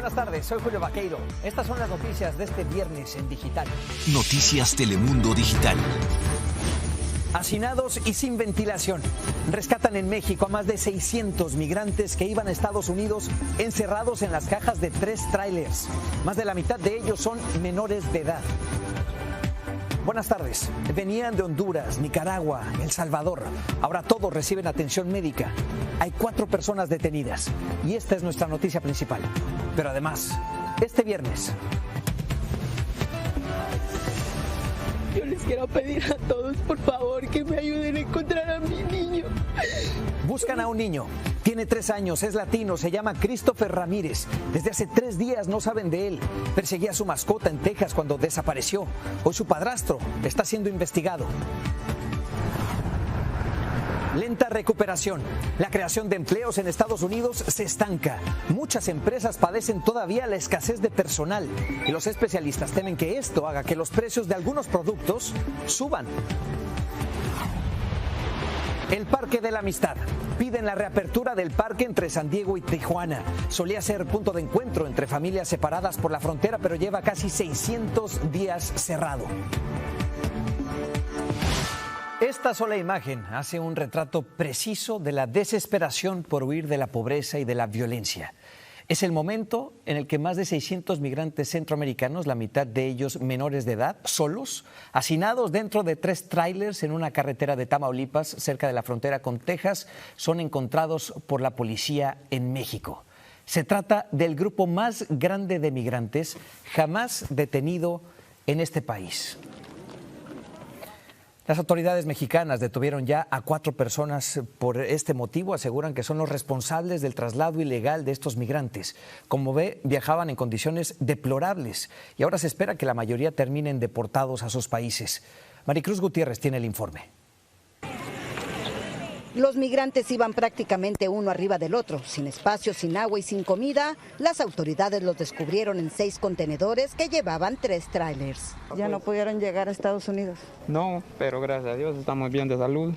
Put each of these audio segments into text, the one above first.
Buenas tardes, soy Julio Vaqueiro. Estas son las noticias de este viernes en Digital. Noticias Telemundo Digital. Hacinados y sin ventilación. Rescatan en México a más de 600 migrantes que iban a Estados Unidos encerrados en las cajas de 3 tráilers. Más de la mitad de ellos son menores de edad. Buenas tardes. Venían de Honduras, Nicaragua, El Salvador. Ahora todos reciben atención médica. Hay 4 personas detenidas. Y esta es nuestra noticia principal. Pero además, este viernes... Yo les quiero pedir a todos, por favor, que me ayuden a encontrar a mi niño. Buscan a un niño. Tiene 3 años, es latino, se llama Christopher Ramírez. Desde hace 3 días no saben de él. Perseguía a su mascota en Texas cuando desapareció. Hoy su padrastro está siendo investigado. Lenta recuperación. La creación de empleos en Estados Unidos se estanca. Muchas empresas padecen todavía la escasez de personal y los especialistas temen que esto haga que los precios de algunos productos suban. El Parque de la Amistad. Piden la reapertura del parque entre San Diego y Tijuana. Solía ser punto de encuentro entre familias separadas por la frontera, pero lleva casi 600 días cerrado. Esta sola imagen hace un retrato preciso de la desesperación por huir de la pobreza y de la violencia. Es el momento en el que más de 600 migrantes centroamericanos, la mitad de ellos menores de edad, solos, hacinados dentro de 3 tráilers en una carretera de Tamaulipas, cerca de la frontera con Texas, son encontrados por la policía en México. Se trata del grupo más grande de migrantes jamás detenido en este país. Las autoridades mexicanas detuvieron ya a 4 personas por este motivo. Aseguran que son los responsables del traslado ilegal de estos migrantes. Como ve, viajaban en condiciones deplorables y ahora se espera que la mayoría terminen deportados a sus países. Maricruz Gutiérrez tiene el informe. Los migrantes iban prácticamente uno arriba del otro, sin espacio, sin agua y sin comida. Las autoridades los descubrieron en 6 contenedores que llevaban 3 trailers. ¿Ya no pudieron llegar a Estados Unidos? No, pero gracias a Dios estamos bien de salud.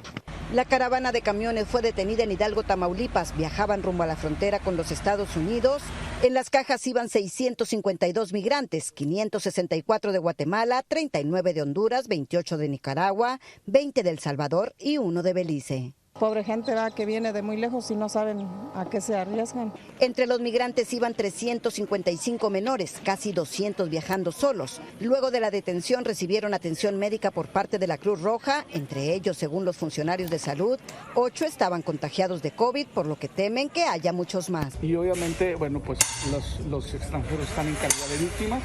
La caravana de camiones fue detenida en Hidalgo, Tamaulipas. Viajaban rumbo a la frontera con los Estados Unidos. En las cajas iban 652 migrantes, 564 de Guatemala, 39 de Honduras, 28 de Nicaragua, 20 de El Salvador y 1 de Belice. Pobre gente que viene de muy lejos y no saben a qué se arriesgan. Entre los migrantes iban 355 menores, casi 200 viajando solos. Luego de la detención recibieron atención médica por parte de la Cruz Roja. Entre ellos, según los funcionarios de salud, 8 estaban contagiados de COVID, por lo que temen que haya muchos más. Y obviamente, bueno, pues los extranjeros están en calidad de víctimas.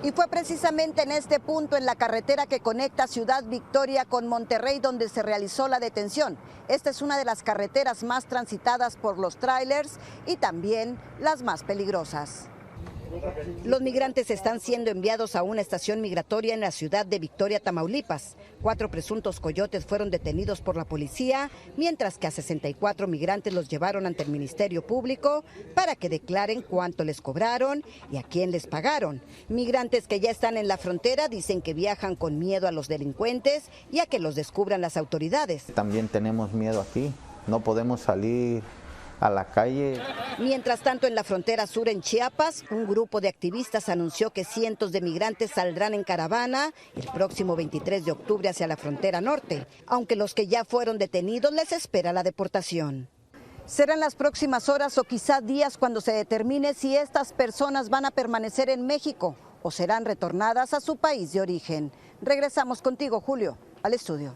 Y fue precisamente en este punto, en la carretera que conecta Ciudad Victoria con Monterrey, donde se realizó la detención. Esta es una de las carreteras más transitadas por los tráilers y también las más peligrosas. Los migrantes están siendo enviados a una estación migratoria en la ciudad de Victoria, Tamaulipas. 4 presuntos coyotes fueron detenidos por la policía, mientras que a 64 migrantes los llevaron ante el Ministerio Público para que declaren cuánto les cobraron y a quién les pagaron. Migrantes que ya están en la frontera dicen que viajan con miedo a los delincuentes y a que los descubran las autoridades. También tenemos miedo aquí, no podemos salir a la calle. Mientras tanto, en la frontera sur en Chiapas, un grupo de activistas anunció que cientos de migrantes saldrán en caravana el próximo 23 de octubre hacia la frontera norte, aunque los que ya fueron detenidos les espera la deportación. Serán las próximas horas o quizá días cuando se determine si estas personas van a permanecer en México o serán retornadas a su país de origen. Regresamos contigo, Julio, al estudio.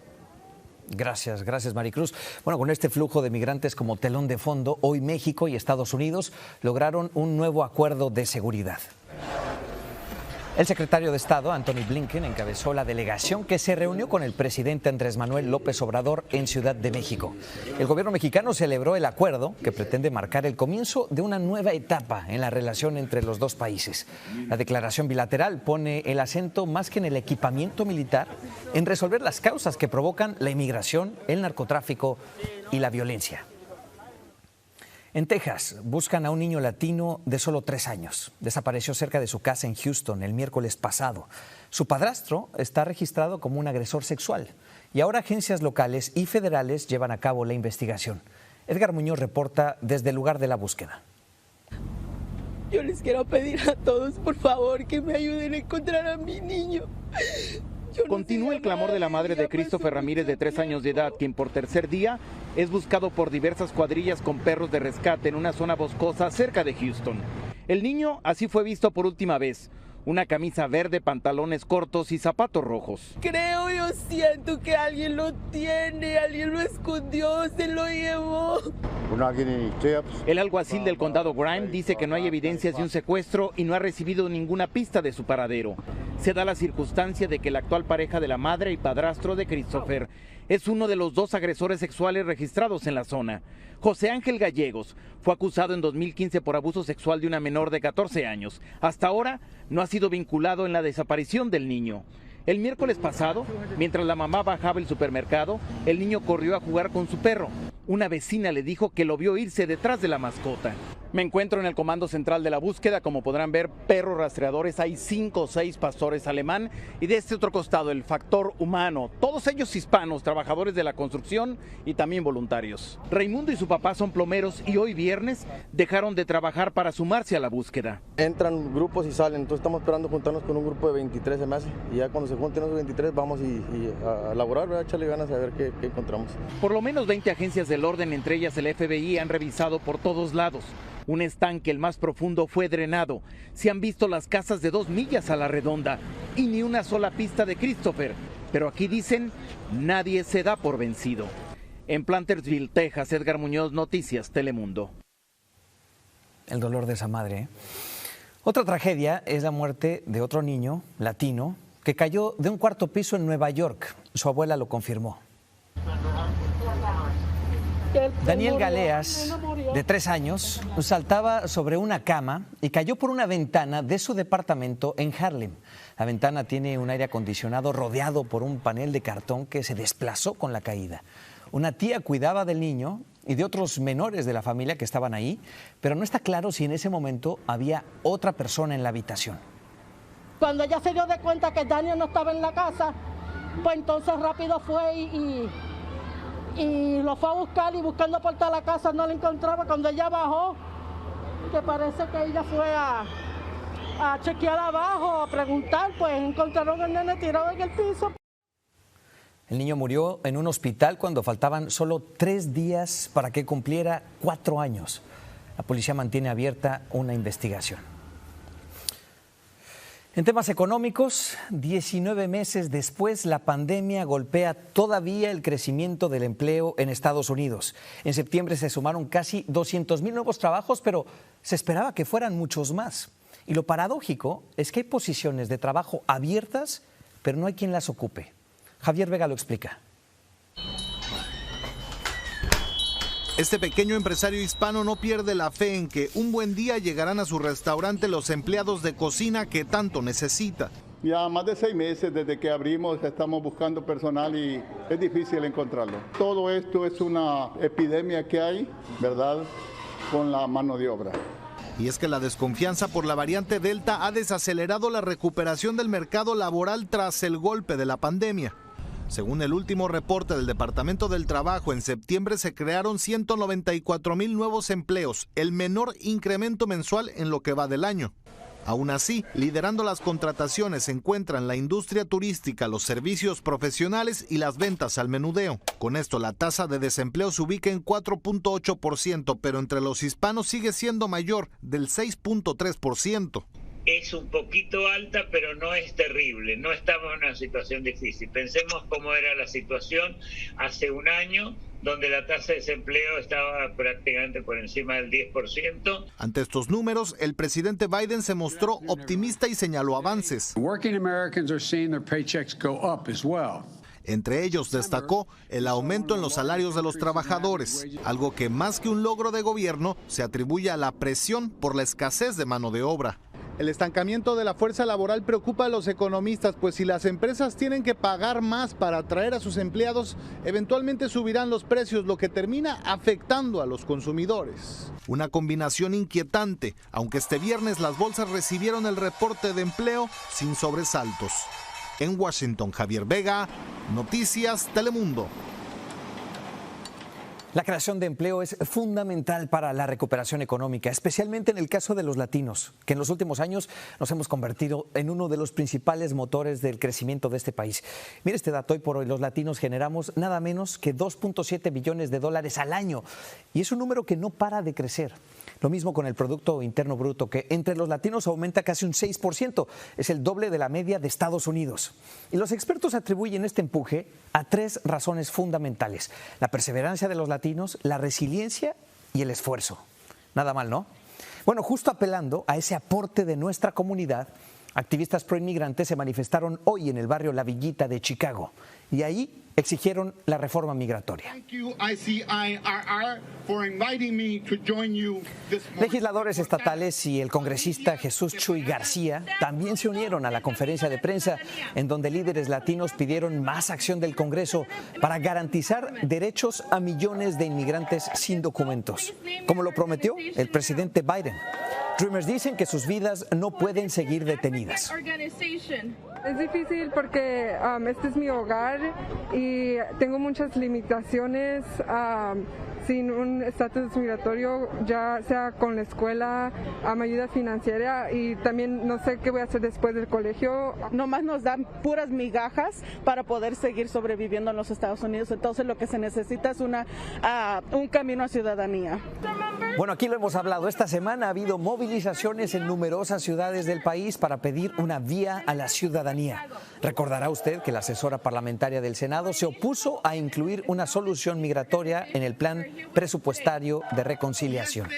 Gracias Maricruz. Bueno, con este flujo de migrantes como telón de fondo, hoy México y Estados Unidos lograron un nuevo acuerdo de seguridad. El secretario de Estado, Antony Blinken, encabezó la delegación que se reunió con el presidente Andrés Manuel López Obrador en Ciudad de México. El gobierno mexicano celebró el acuerdo que pretende marcar el comienzo de una nueva etapa en la relación entre los dos países. La declaración bilateral pone el acento más que en el equipamiento militar, en resolver las causas que provocan la inmigración, el narcotráfico y la violencia. En Texas, buscan a un niño latino de solo 3 años. Desapareció cerca de su casa en Houston el miércoles pasado. Su padrastro está registrado como un agresor sexual y ahora agencias locales y federales llevan a cabo la investigación. Edgar Muñoz reporta desde el lugar de la búsqueda. Yo les quiero pedir a todos, por favor, que me ayuden a encontrar a mi niño. Continúa el clamor de la madre de Christopher Ramírez, de 3 años de edad, quien por tercer día es buscado por diversas cuadrillas con perros de rescate en una zona boscosa cerca de Houston. El niño así fue visto por última vez. Una camisa verde, pantalones cortos y zapatos rojos. Creo, yo siento que alguien lo tiene, alguien lo escondió, se lo llevó. El alguacil del condado Grime dice que no hay evidencias de un secuestro y no ha recibido ninguna pista de su paradero. Se da la circunstancia de que la actual pareja de la madre y padrastro de Christopher es uno de los 2 agresores sexuales registrados en la zona. José Ángel Gallegos fue acusado en 2015 por abuso sexual de una menor de 14 años. Hasta ahora no ha sido vinculado en la desaparición del niño. El miércoles pasado, mientras la mamá bajaba el supermercado, el niño corrió a jugar con su perro. Una vecina le dijo que lo vio irse detrás de la mascota. Me encuentro en el comando central de la búsqueda. Como podrán ver, perros rastreadores, hay 5 o 6 pastores alemán y de este otro costado el factor humano, todos ellos hispanos, trabajadores de la construcción y también voluntarios. Raimundo y su papá son plomeros y hoy viernes dejaron de trabajar para sumarse a la búsqueda. Entran grupos y salen, entonces estamos esperando juntarnos con un grupo de 23 se me hace, y ya cuando se junten los 23 vamos a laborar, a echarle ganas a ver qué encontramos. Por lo menos 20 agencias del orden, entre ellas el FBI, han revisado por todos lados. Un estanque, el más profundo, fue drenado. Se han visto las casas de 2 millas a la redonda y ni una sola pista de Christopher. Pero aquí dicen, nadie se da por vencido. En Plantersville, Texas, Edgar Muñoz, Noticias Telemundo. El dolor de esa madre, ¿eh? Otra tragedia es la muerte de otro niño latino que cayó de un 4º piso en Nueva York. Su abuela lo confirmó. Daniel Galeas, de 3 años, saltaba sobre una cama y cayó por una ventana de su departamento en Harlem. La ventana tiene un aire acondicionado rodeado por un panel de cartón que se desplazó con la caída. Una tía cuidaba del niño y de otros menores de la familia que estaban ahí, pero no está claro si en ese momento había otra persona en la habitación. Cuando ella se dio de cuenta que Daniel no estaba en la casa, pues entonces rápido fue y lo fue a buscar, y buscando por toda la casa no lo encontraba. Cuando ella bajó, que parece que ella fue a chequear abajo, a preguntar, pues encontraron al nene tirado en el piso. El niño murió en un hospital cuando faltaban solo 3 días para que cumpliera 4 años. La policía mantiene abierta una investigación. En temas económicos, 19 meses después, la pandemia golpea todavía el crecimiento del empleo en Estados Unidos. En septiembre se sumaron casi 200,000 nuevos trabajos, pero se esperaba que fueran muchos más. Y lo paradójico es que hay posiciones de trabajo abiertas, pero no hay quien las ocupe. Javier Vega lo explica. Este pequeño empresario hispano no pierde la fe en que un buen día llegarán a su restaurante los empleados de cocina que tanto necesita. Ya más de 6 meses desde que abrimos estamos buscando personal y es difícil encontrarlo. Todo esto es una epidemia que hay, ¿verdad?, con la mano de obra. Y es que la desconfianza por la variante Delta ha desacelerado la recuperación del mercado laboral tras el golpe de la pandemia. Según el último reporte del Departamento del Trabajo, en septiembre se crearon 194,000 nuevos empleos, el menor incremento mensual en lo que va del año. Aún así, liderando las contrataciones se encuentran la industria turística, los servicios profesionales y las ventas al menudeo. Con esto, la tasa de desempleo se ubica en 4.8%, pero entre los hispanos sigue siendo mayor, del 6.3%. Es un poquito alta, pero no es terrible, no estamos en una situación difícil. Pensemos cómo era la situación hace un año, donde la tasa de desempleo estaba prácticamente por encima del 10%. Ante estos números, el presidente Biden se mostró optimista y señaló avances. Entre ellos destacó el aumento en los salarios de los trabajadores, algo que más que un logro de gobierno se atribuye a la presión por la escasez de mano de obra. El estancamiento de la fuerza laboral preocupa a los economistas, pues si las empresas tienen que pagar más para atraer a sus empleados, eventualmente subirán los precios, lo que termina afectando a los consumidores. Una combinación inquietante, aunque este viernes las bolsas recibieron el reporte de empleo sin sobresaltos. En Washington, Javier Vega, Noticias Telemundo. La creación de empleo es fundamental para la recuperación económica, especialmente en el caso de los latinos, que en los últimos años nos hemos convertido en uno de los principales motores del crecimiento de este país. Mire este dato: hoy por hoy los latinos generamos nada menos que 2.7 billones de dólares al año, y es un número que no para de crecer. Lo mismo con el Producto Interno Bruto, que entre los latinos aumenta casi un 6%, es el doble de la media de Estados Unidos. Y los expertos atribuyen este empuje a 3 razones fundamentales: la perseverancia de los latinos, la resiliencia y el esfuerzo. Nada mal, ¿no? Bueno, justo apelando a ese aporte de nuestra comunidad, activistas proinmigrantes se manifestaron hoy en el barrio La Villita de Chicago y ahí exigieron la reforma migratoria. Legisladores estatales y el congresista Jesús Chuy García también se unieron a la conferencia de prensa en donde líderes latinos pidieron más acción del Congreso para garantizar derechos a millones de inmigrantes sin documentos, como lo prometió el presidente Biden. Dreamers dicen que sus vidas no pueden seguir detenidas. Es difícil porque este es mi hogar y tengo muchas limitaciones sin un estatus migratorio, ya sea con la escuela, ayuda financiera, y también no sé qué voy a hacer después del colegio. Nomás nos dan puras migajas para poder seguir sobreviviendo en los Estados Unidos. Entonces lo que se necesita es un camino a ciudadanía. Bueno, aquí lo hemos hablado. Esta semana ha habido movilizaciones en numerosas ciudades del país para pedir una vía a la ciudadanía. Recordará usted que la asesora parlamentaria del Senado se opuso a incluir una solución migratoria en el plan presupuestario de reconciliación.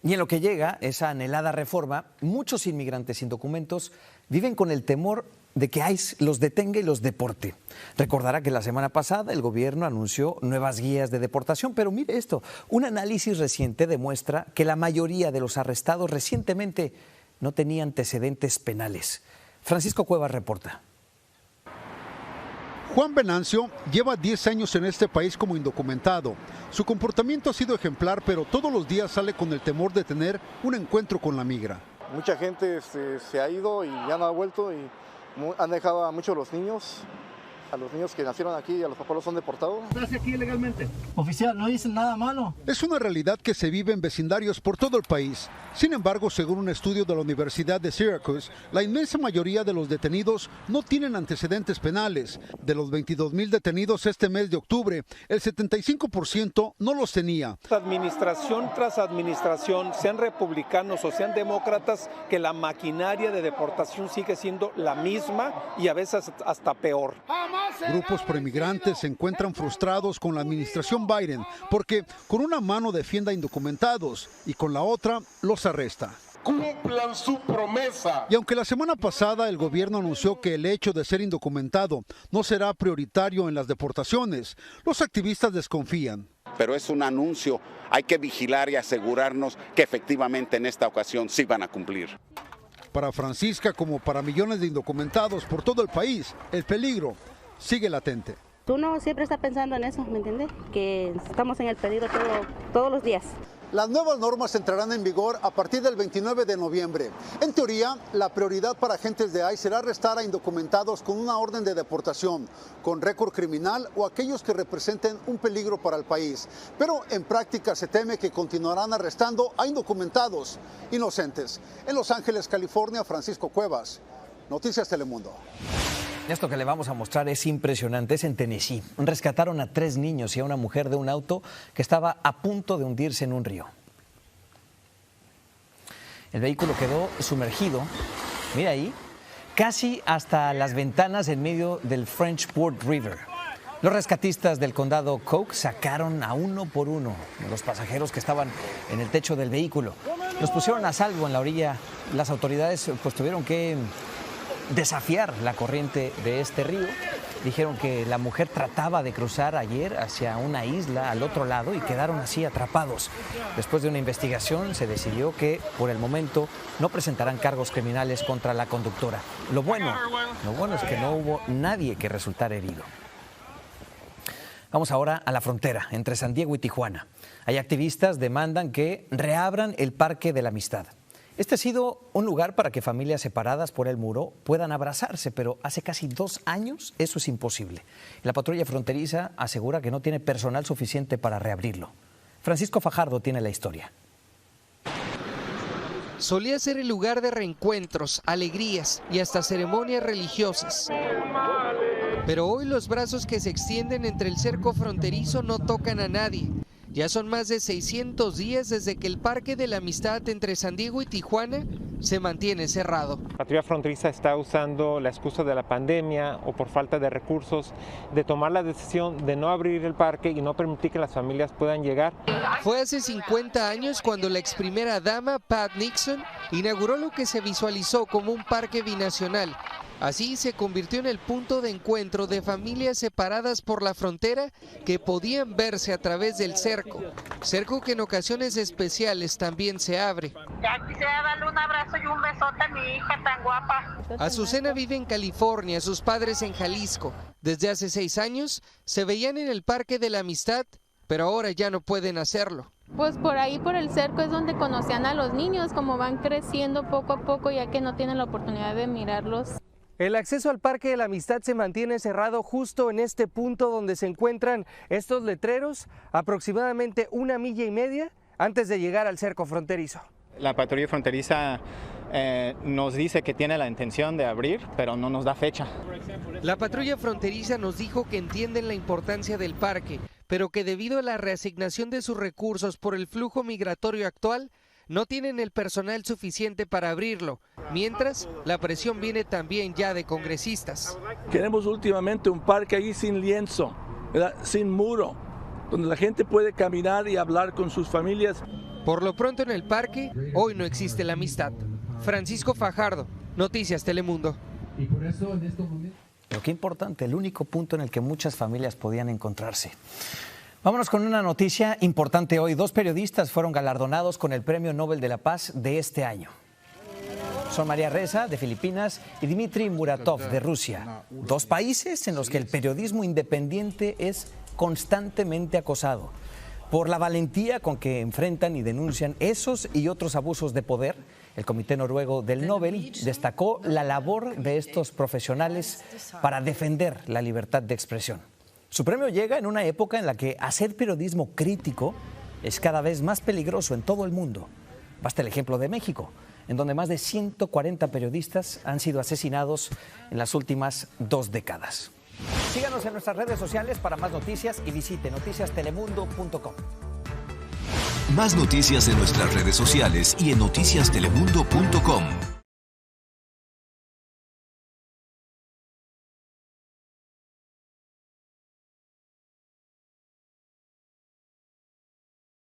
Y en lo que llega esa anhelada reforma, muchos inmigrantes sin documentos viven con el temor de que ICE los detenga y los deporte. Recordará que la semana pasada el gobierno anunció nuevas guías de deportación, pero mire esto: un análisis reciente demuestra que la mayoría de los arrestados recientemente no tenía antecedentes penales. Francisco Cuevas reporta. Juan Venancio lleva 10 años en este país como indocumentado. Su comportamiento ha sido ejemplar, pero todos los días sale con el temor de tener un encuentro con la migra. Mucha gente se ha ido y ya no ha vuelto, y han dejado a muchos los niños. A los niños que nacieron aquí y a los papás los han deportado. ¿Estás aquí ilegalmente? Oficial, no dicen nada malo. Es una realidad que se vive en vecindarios por todo el país. Sin embargo, según un estudio de la Universidad de Syracuse, la inmensa mayoría de los detenidos no tienen antecedentes penales. De los 22,000 detenidos este mes de octubre, el 75% no los tenía. Administración tras administración, sean republicanos o sean demócratas, que la maquinaria de deportación sigue siendo la misma y a veces hasta peor. Grupos proinmigrantes se encuentran frustrados con la administración Biden porque con una mano defiende a indocumentados y con la otra los arresta. Cumplan su promesa. Y aunque la semana pasada el gobierno anunció que el hecho de ser indocumentado no será prioritario en las deportaciones, los activistas desconfían. Pero es un anuncio, hay que vigilar y asegurarnos que efectivamente en esta ocasión sí van a cumplir. Para Francisca, como para millones de indocumentados por todo el país, el peligro sigue latente. Uno siempre está pensando en eso, ¿me entiendes? Que estamos en el peligro todos los días. Las nuevas normas entrarán en vigor a partir del 29 de noviembre. En teoría, la prioridad para agentes de ICE será arrestar a indocumentados con una orden de deportación, con récord criminal o aquellos que representen un peligro para el país. Pero en práctica se teme que continuarán arrestando a indocumentados inocentes. En Los Ángeles, California, Francisco Cuevas, Noticias Telemundo. Esto que le vamos a mostrar es impresionante, es en Tennessee. Rescataron a 3 niños y a una mujer de un auto que estaba a punto de hundirse en un río. El vehículo quedó sumergido, mira ahí, casi hasta las ventanas en medio del Frenchport River. Los rescatistas del condado Coke sacaron a uno por uno de los pasajeros que estaban en el techo del vehículo. Los pusieron a salvo en la orilla. Las autoridades pues tuvieron que desafiar la corriente de este río. Dijeron que la mujer trataba de cruzar ayer hacia una isla al otro lado y quedaron así atrapados. Después de una investigación se decidió que por el momento no presentarán cargos criminales contra la conductora. Lo bueno es que no hubo nadie que resultara herido. Vamos ahora a la frontera entre San Diego y Tijuana. Hay activistas demandan que reabran el Parque de la Amistad. Este ha sido un lugar para que familias separadas por el muro puedan abrazarse, pero hace casi 2 años eso es imposible. La patrulla fronteriza asegura que no tiene personal suficiente para reabrirlo. Francisco Fajardo tiene la historia. Solía ser el lugar de reencuentros, alegrías y hasta ceremonias religiosas. Pero hoy los brazos que se extienden entre el cerco fronterizo no tocan a nadie. Ya son más de 600 días desde que el Parque de la Amistad entre San Diego y Tijuana se mantiene cerrado. La patrulla fronteriza está usando la excusa de la pandemia o por falta de recursos de tomar la decisión de no abrir el parque y no permitir que las familias puedan llegar. Fue hace 50 años cuando la ex primera dama, Pat Nixon, inauguró lo que se visualizó como un parque binacional. Así se convirtió en el punto de encuentro de familias separadas por la frontera que podían verse a través del cerco que en ocasiones especiales también se abre. Ya quisiera darle un abrazo y un besote a mi hija tan guapa. Azucena vive en California, sus padres en Jalisco. Desde hace 6 años se veían en el Parque de la Amistad, pero ahora ya no pueden hacerlo. Pues por ahí, por el cerco, es donde conocían a los niños, como van creciendo poco a poco, ya que no tienen la oportunidad de mirarlos. El acceso al Parque de la Amistad se mantiene cerrado justo en este punto donde se encuentran estos letreros, aproximadamente 1,5 millas antes de llegar al cerco fronterizo. La patrulla fronteriza nos dice que tiene la intención de abrir, pero no nos da fecha. La patrulla fronteriza nos dijo que entienden la importancia del parque, pero que debido a la reasignación de sus recursos por el flujo migratorio actual, no tienen el personal suficiente para abrirlo, mientras la presión viene también ya de congresistas. Queremos últimamente un parque ahí sin lienzo, ¿verdad? Sin muro, donde la gente puede caminar y hablar con sus familias. Por lo pronto en el parque, hoy no existe la amistad. Francisco Fajardo, Noticias Telemundo. Y por eso en estos momentos... Pero qué importante, el único punto en el que muchas familias podían encontrarse. Vámonos con una noticia importante hoy. 2 periodistas fueron galardonados con el Premio Nobel de la Paz de este año. Son María Ressa, de Filipinas, y Dmitry Muratov, de Rusia. 2 países en los que el periodismo independiente es constantemente acosado. Por la valentía con que enfrentan y denuncian esos y otros abusos de poder, el Comité Noruego del Nobel destacó la labor de estos profesionales para defender la libertad de expresión. Su premio llega en una época en la que hacer periodismo crítico es cada vez más peligroso en todo el mundo. Basta el ejemplo de México, en donde más de 140 periodistas han sido asesinados en las últimas 2 décadas. Síganos en nuestras redes sociales para más noticias y visite noticiastelemundo.com. Más noticias en nuestras redes sociales y en noticiastelemundo.com.